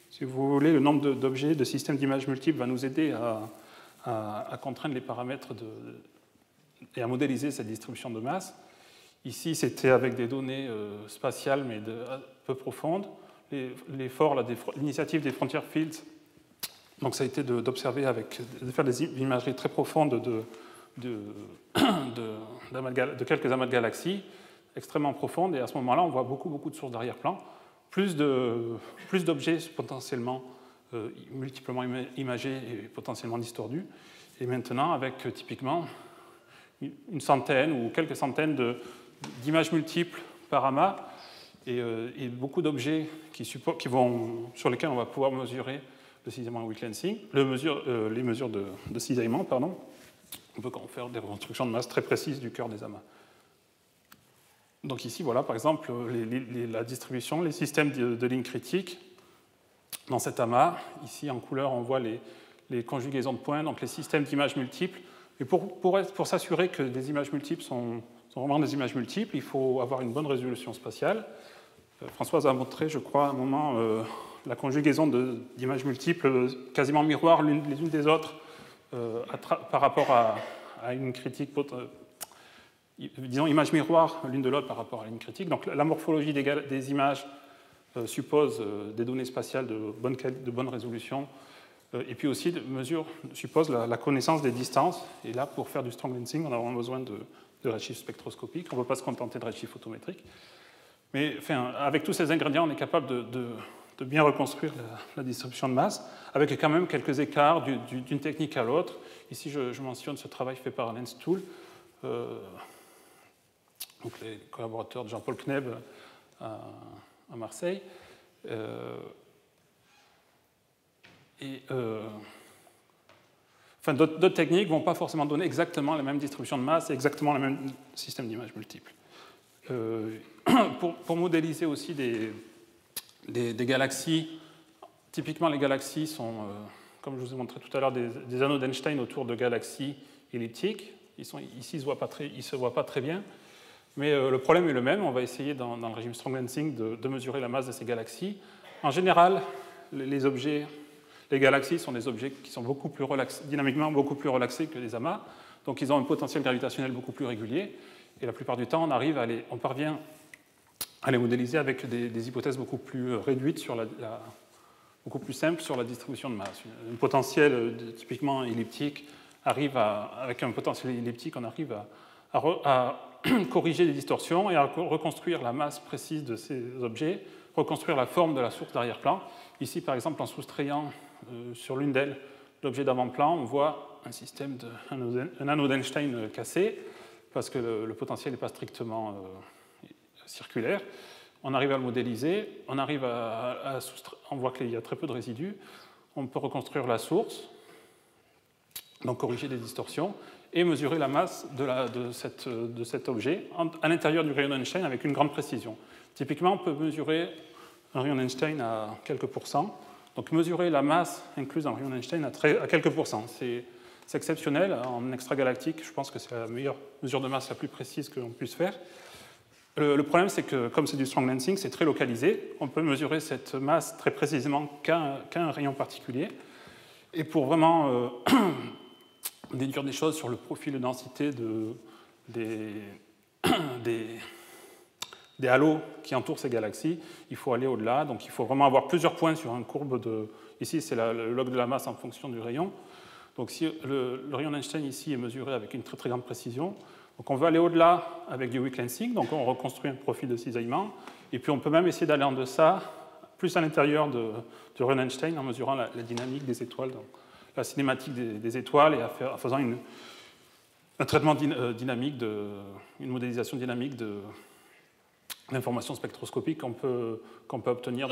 si vous voulez, le nombre d'objets, de systèmes d'images multiples va nous aider à contraindre les paramètres et à modéliser cette distribution de masse. Ici, c'était avec des données spatiales, mais peu profondes. L'initiative des Frontier Fields, donc ça a été d'observer de faire des imageries très profondes de quelques amas de galaxies, extrêmement profondes, et à ce moment-là, on voit beaucoup de sources d'arrière-plan, plus d'objets potentiellement multiplement imagés et potentiellement distordus, et maintenant avec typiquement une centaine ou quelques centaines d'images multiples par amas, et beaucoup d'objets sur lesquels on va pouvoir mesurer le cisaillement weak lensing, les mesures de cisaillement, pardon. On peut faire des reconstructions de masse très précises du cœur des amas. Donc ici, voilà, par exemple, la distribution, les systèmes de lignes critiques dans cet amas. Ici, en couleur, on voit les conjugaisons de points, donc les systèmes d'images multiples. Et pour s'assurer que des images multiples sont vraiment des images multiples, il faut avoir une bonne résolution spatiale. Françoise a montré, je crois, à un moment, la conjugaison d'images multiples quasiment miroirs les unes des autres par rapport à une critique, disons, images miroirs l'une de l'autre par rapport à une critique. Donc la morphologie des images suppose des données spatiales de bonne résolution, et puis aussi suppose la connaissance des distances. Et là, pour faire du strong lensing, on a vraiment besoin de redshift spectroscopique. On ne peut pas se contenter de redshift photométrique. Mais enfin, avec tous ces ingrédients, on est capable de bien reconstruire la distribution de masse, avec quand même quelques écarts d'une technique à l'autre. Ici, je mentionne ce travail fait par LensTool, donc les collaborateurs de Jean-Paul Kneb à Marseille. Enfin, d'autres techniques ne vont pas forcément donner exactement la même distribution de masse et exactement le même système d'images multiples. Pour modéliser aussi des galaxies, typiquement les galaxies sont, comme je vous ai montré tout à l'heure, des anneaux d'Einstein autour de galaxies elliptiques. Ici, ils ne se voient pas très bien, mais le problème est le même. On va essayer dans le régime strong lensing de mesurer la masse de ces galaxies. En général, les galaxies sont des objets qui sont dynamiquement beaucoup plus relaxés que les amas, donc ils ont un potentiel gravitationnel beaucoup plus régulier, et la plupart du temps, on parvient à les modéliser avec des hypothèses beaucoup plus réduites, beaucoup plus simples sur la distribution de masse. Un potentiel typiquement elliptique avec un potentiel elliptique, on arrive à corriger les distorsions et à reconstruire la masse précise de ces objets, reconstruire la forme de la source d'arrière-plan. Ici, par exemple, en soustrayant sur l'une d'elles l'objet d'avant-plan, on voit un anneau d'Einstein cassé, parce que le potentiel n'est pas strictement circulaire. On arrive à le modéliser, on voit qu'il y a très peu de résidus, on peut reconstruire la source, donc corriger les distorsions, et mesurer la masse de cet objet à l'intérieur du rayon d'Einstein avec une grande précision. Typiquement, on peut mesurer un rayon d'Einstein à quelques pourcents. Donc mesurer la masse incluse dans le rayon d'Einstein à quelques pourcents. C'est exceptionnel. En extragalactique, je pense que c'est la meilleure mesure de masse la plus précise que l'on puisse faire. Le problème, c'est que comme c'est du strong lensing, c'est très localisé. On peut mesurer cette masse très précisément qu'à un rayon particulier. Et pour vraiment déduire des choses sur le profil de densité des halos qui entourent ces galaxies, il faut aller au-delà. Donc il faut vraiment avoir plusieurs points sur une courbe de... Ici, c'est le log de la masse en fonction du rayon. Donc si le rayon d'Einstein ici est mesuré avec une très très grande précision, donc on veut aller au-delà avec du weak lensing, donc on reconstruit un profil de cisaillement, et puis on peut même essayer d'aller en deçà, plus à l'intérieur du rayon d'Einstein, en mesurant la dynamique des étoiles la cinématique des étoiles et en faisant un traitement dynamique, une modélisation dynamique de l'information spectroscopique qu'on peut obtenir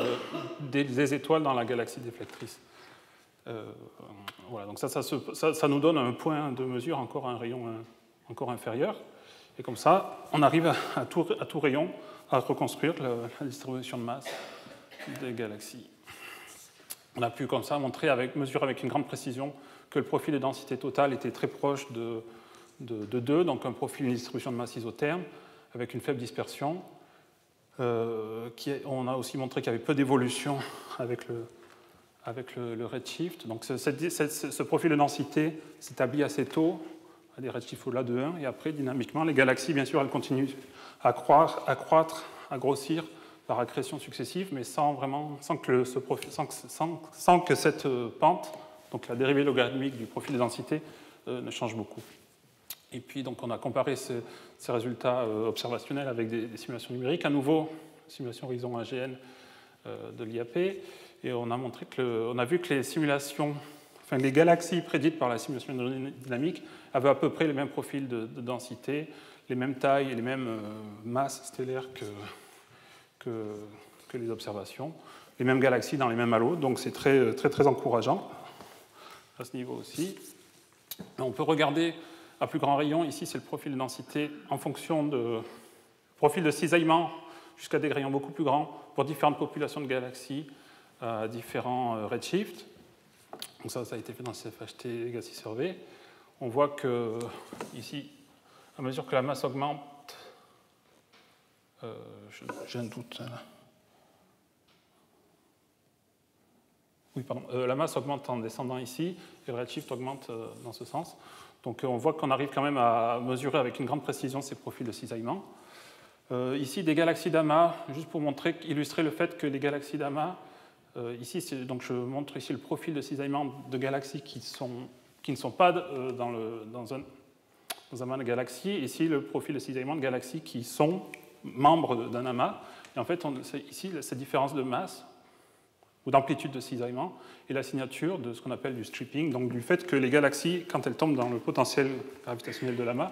des étoiles dans la galaxie déflectrice. Voilà, donc ça nous donne un point de mesure encore à un rayon encore inférieur. Et comme ça, on arrive à tout rayon à reconstruire la distribution de masse des galaxies. On a pu comme ça mesurer avec une grande précision que le profil de densité totale était très proche de 2, donc un profil d'une distribution de masse isotherme avec une faible dispersion. On a aussi montré qu'il y avait peu d'évolution avec le redshift. Donc ce profil de densité s'établit assez tôt, à des redshifts au-delà de 1, et après, dynamiquement, les galaxies, bien sûr, elles continuent à croître, à grossir par accrétion successive, mais sans que cette pente, donc la dérivée logarithmique du profil de densité, ne change beaucoup. Et puis, donc, on a comparé ces résultats observationnels avec des simulations numériques. À nouveau, simulation horizon AGN de l'IAP, et on a vu que les galaxies prédites par la simulation dynamique avaient à peu près les mêmes profils de densité, les mêmes tailles et les mêmes masses stellaires que les observations, les mêmes galaxies dans les mêmes halos, donc c'est très, très, très encourageant à ce niveau aussi. On peut regarder à plus grand rayon, ici c'est le profil de densité en fonction de profil de cisaillement jusqu'à des rayons beaucoup plus grands pour différentes populations de galaxies à différents redshifts. Donc ça a été fait dans le CFHT Legacy Survey. On voit que ici, à mesure que la masse augmente, j'ai un doute. Oui, pardon. La masse augmente en descendant ici, et le redshift augmente dans ce sens. Donc on voit qu'on arrive quand même à mesurer avec une grande précision ces profils de cisaillement. Ici, des galaxies d'amas, juste pour illustrer le fait que les galaxies d'amas, ici, donc je montre ici le profil de cisaillement de galaxies qui ne sont pas dans un amas de galaxies. Ici, le profil de cisaillement de galaxies qui sont membres d'un amas. Et en fait, ici, cette différence de masse ou d'amplitude de cisaillement est la signature de ce qu'on appelle du stripping, donc du fait que les galaxies, quand elles tombent dans le potentiel gravitationnel de l'amas,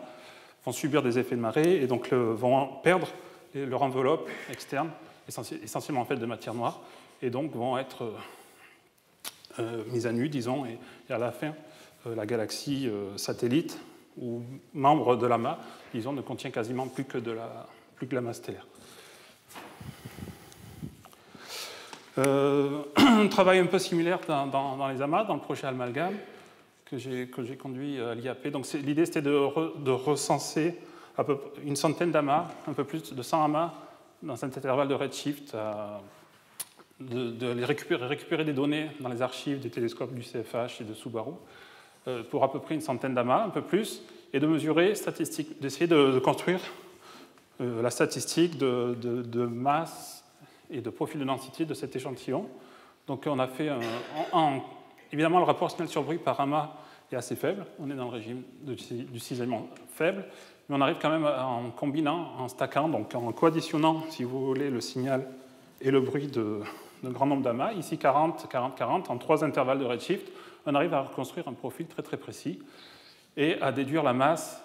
vont subir des effets de marée et donc vont perdre leur enveloppe externe, essentiellement en fait de matière noire, et donc vont être mises à nu, disons, et à la fin, la galaxie satellite ou membre de l'amas, disons, ne contient quasiment plus que la masse stellaire. Un travail un peu similaire dans les amas, dans le projet Amalgame, que j'ai conduit à l'IAP. Donc l'idée, c'était de recenser à peu près une centaine d'amas, un peu plus de 100 amas, dans cet intervalle de redshift, de récupérer des données dans les archives des télescopes du CFH et de Subaru, pour à peu près une centaine d'amas, un peu plus, et de mesurer, d'essayer de construire la statistique de masse et de profil de densité de cet échantillon. Donc on a fait évidemment, le rapport Snell-sur-Bruit par amas est assez faible. On est dans le régime du cisaillement faible. Mais on arrive quand même en combinant, en stackant, donc en coadditionnant, si vous voulez, le signal et le bruit d'un grand nombre d'amas. Ici, 40, 40, 40, en 3 intervalles de redshift. On arrive à reconstruire un profil très, très précis et à déduire la masse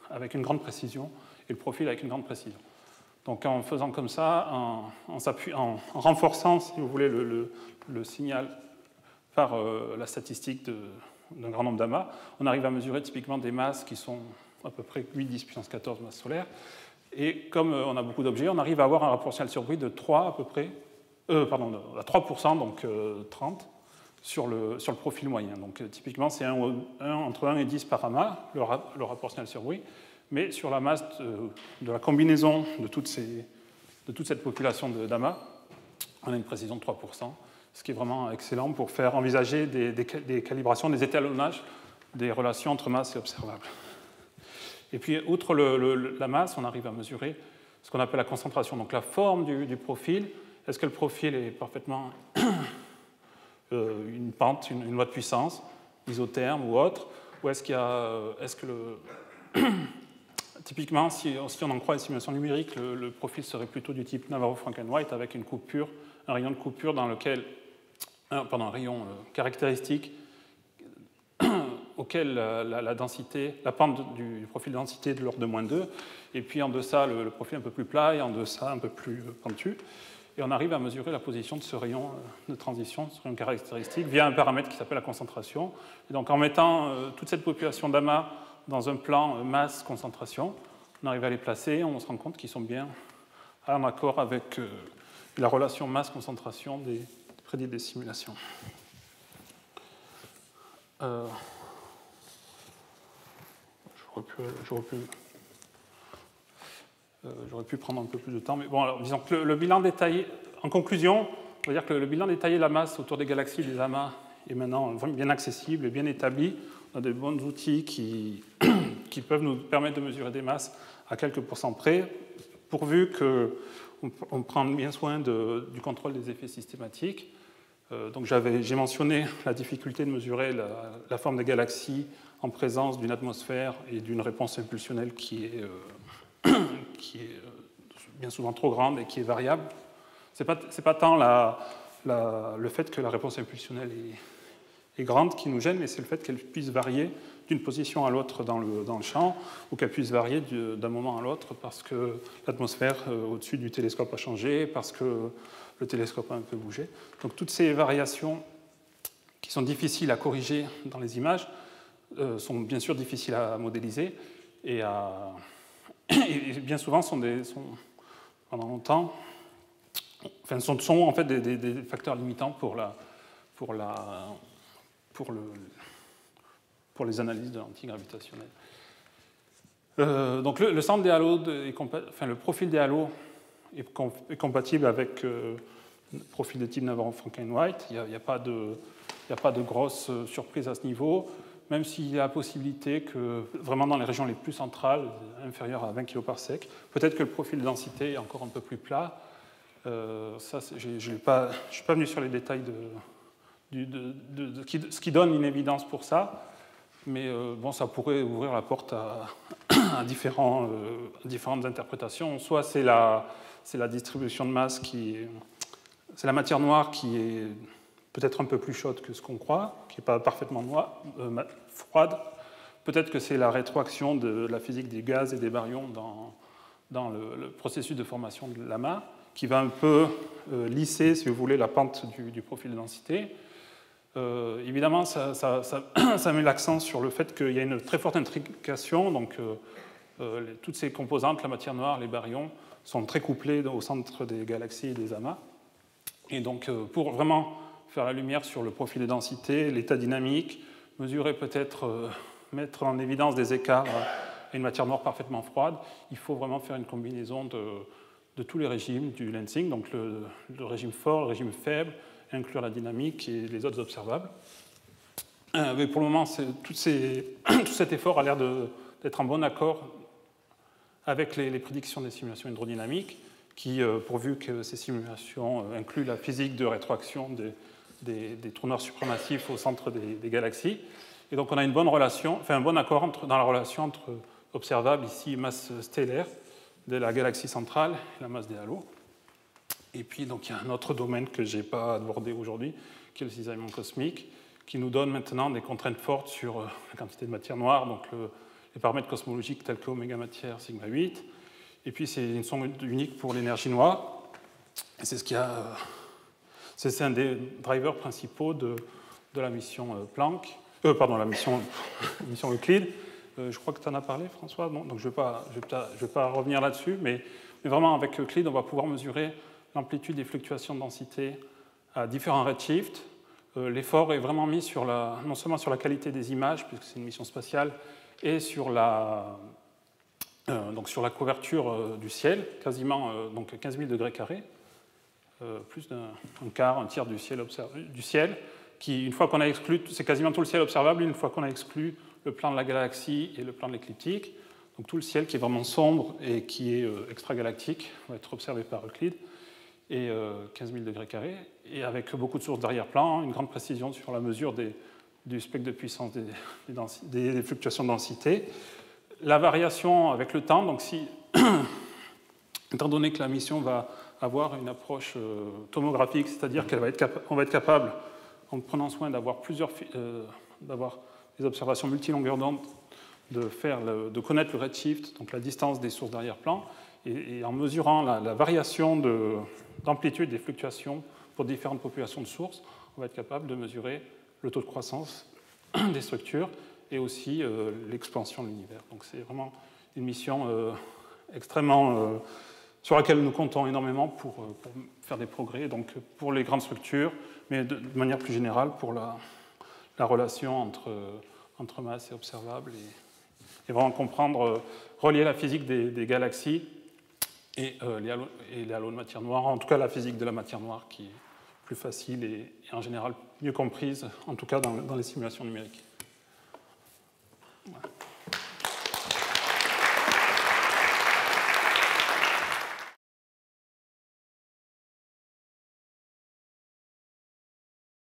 avec une grande précision et le profil avec une grande précision. Donc en faisant comme ça, en renforçant, si vous voulez, le signal par la statistique d'un grand nombre d'amas, on arrive à mesurer typiquement des masses qui sont à peu près 8-10 puissance 14 masses solaires. Et comme on a beaucoup d'objets, on arrive à avoir un rapport Snell-sur-Bruit de 3 à peu près, à 3%, donc 30, sur le profil moyen. Donc typiquement, c'est entre 1 et 10 par amas, le rapport Snell-sur-Bruit. Mais sur la masse de la combinaison de toute cette population d'amas, on a une précision de 3%, ce qui est vraiment excellent pour faire envisager des calibrations, des étalonnages des relations entre masse et observable. Et puis, outre la masse, on arrive à mesurer ce qu'on appelle la concentration, donc la forme du profil. Est-ce que le profil est parfaitement une pente, une loi de puissance, isotherme ou autre, ou est-ce que typiquement, si on en croit les simulations numériques, le profil serait plutôt du type Navarro-Franken-White avec un rayon de coupure dans lequel, un rayon caractéristique auquel la densité, la pente du profil de densité est de l'ordre de -2, et puis en deçà le profil un peu plus plat, et en deçà un peu plus pentu. Et on arrive à mesurer la position de ce rayon de transition, ce rayon caractéristique, via un paramètre qui s'appelle la concentration. Et donc en mettant toute cette population d'amas dans un plan masse-concentration, on arrive à les placer, et on se rend compte qu'ils sont bien en accord avec la relation masse-concentration des prédits des simulations. J'aurais pu prendre un peu plus de temps, mais bon, alors, disons que le bilan détaillé, en conclusion, on va dire que le bilan détaillé de la masse autour des galaxies et des amas est maintenant bien accessible et bien établi. On a des bons outils qui peuvent nous permettre de mesurer des masses à quelques pourcents près, pourvu qu'on prenne bien soin du contrôle des effets systématiques. Donc j'ai mentionné la difficulté de mesurer la forme des galaxies en présence d'une atmosphère et d'une réponse impulsionnelle qui est bien souvent trop grande et qui est variable. Ce n'est pas tant le fait que la réponse impulsionnelle est grande qui nous gêne, mais c'est le fait qu'elle puisse varier d'une position à l'autre dans le champ, ou qu'elle puisse varier d'un moment à l'autre parce que l'atmosphère au-dessus du télescope a changé, parce que le télescope a un peu bougé. Donc toutes ces variations qui sont difficiles à corriger dans les images sont bien sûr difficiles à modéliser et bien souvent sont pendant longtemps, enfin, sont en fait des facteurs limitants pour les analyses de l'antigravitationnel. Donc le centre des halos, le profil des halos est compatible avec le profil de type Navarro-Franken-White. Il n'y a pas de grosse surprise à ce niveau, même s'il y a la possibilité que, vraiment dans les régions les plus centrales, inférieures à 20 kg par sec, peut-être que le profil de densité est encore un peu plus plat. Ça, je ne suis pas venu sur les détails de ce qui donne une évidence pour ça, mais bon, ça pourrait ouvrir la porte à différentes interprétations. Soit c'est la distribution de masse c'est la matière noire qui est peut-être un peu plus chaude que ce qu'on croit, qui n'est pas parfaitement froide. Peut-être que c'est la rétroaction de la physique des gaz et des baryons dans le processus de formation de l'amas, qui va un peu lisser, si vous voulez, la pente du profil de densité. Évidemment, ça met l'accent sur le fait qu'il y a une très forte intrication, donc toutes ces composantes, la matière noire, les baryons, sont très couplés au centre des galaxies et des amas. Et donc, pour vraiment faire la lumière sur le profil de densité, l'état dynamique, mesurer peut-être, mettre en évidence des écarts à une matière noire parfaitement froide, il faut vraiment faire une combinaison de tous les régimes du lensing, donc le régime fort, le régime faible, inclure la dynamique et les autres observables. Mais pour le moment, tout cet effort a l'air d'être en bon accord avec les prédictions des simulations hydrodynamiques, qui, pourvu que ces simulations incluent la physique de rétroaction des trous noirs supramassifs au centre des galaxies. Et donc on a une bonne relation, enfin un bon accord dans la relation entre observable, ici masse stellaire de la galaxie centrale et la masse des halos. Et puis donc il y a un autre domaine que je n'ai pas abordé aujourd'hui, qui est le cisaillement cosmique, qui nous donne maintenant des contraintes fortes sur la quantité de matière noire, donc les paramètres cosmologiques tels que oméga matière, sigma 8. Et puis c'est une sonde unique pour l'énergie noire. Et c'est c'est un des drivers principaux de la mission Planck, la mission Euclide. Je crois que tu en as parlé, François, non, donc je ne vais pas revenir là-dessus, mais vraiment avec Euclide, on va pouvoir mesurer l'amplitude des fluctuations de densité à différents redshifts. L'effort est vraiment mis non seulement sur la qualité des images, puisque c'est une mission spatiale, et sur la couverture du ciel, quasiment donc 15 000 degrés carrés, plus d'un quart, un tiers du ciel, qui, une fois qu'on a exclu, c'est quasiment tout le ciel observable, une fois qu'on a exclu le plan de la galaxie et le plan de l'écliptique, donc tout le ciel qui est vraiment sombre et qui est extragalactique va être observé par Euclide, et 15 000 degrés carrés, et avec beaucoup de sources d'arrière-plan, une grande précision sur la mesure du spectre de puissance des fluctuations de densité. La variation avec le temps, donc étant donné que la mission va avoir une approche tomographique, c'est-à-dire qu'on va être capable, en prenant soin d'avoir les observations multilongueurs d'onde, de connaître le redshift, donc la distance des sources d'arrière-plan, et en mesurant la variation d'amplitude des fluctuations pour différentes populations de sources, on va être capable de mesurer le taux de croissance des structures et aussi l'expansion de l'univers. Donc c'est vraiment une mission extrêmement sur laquelle nous comptons énormément pour faire des progrès, donc pour les grandes structures, mais de manière plus générale pour la relation entre masse et observable, et vraiment comprendre, relier la physique des galaxies et les halos de matière noire, en tout cas la physique de la matière noire qui est plus facile et en général mieux comprise, en tout cas dans les simulations numériques.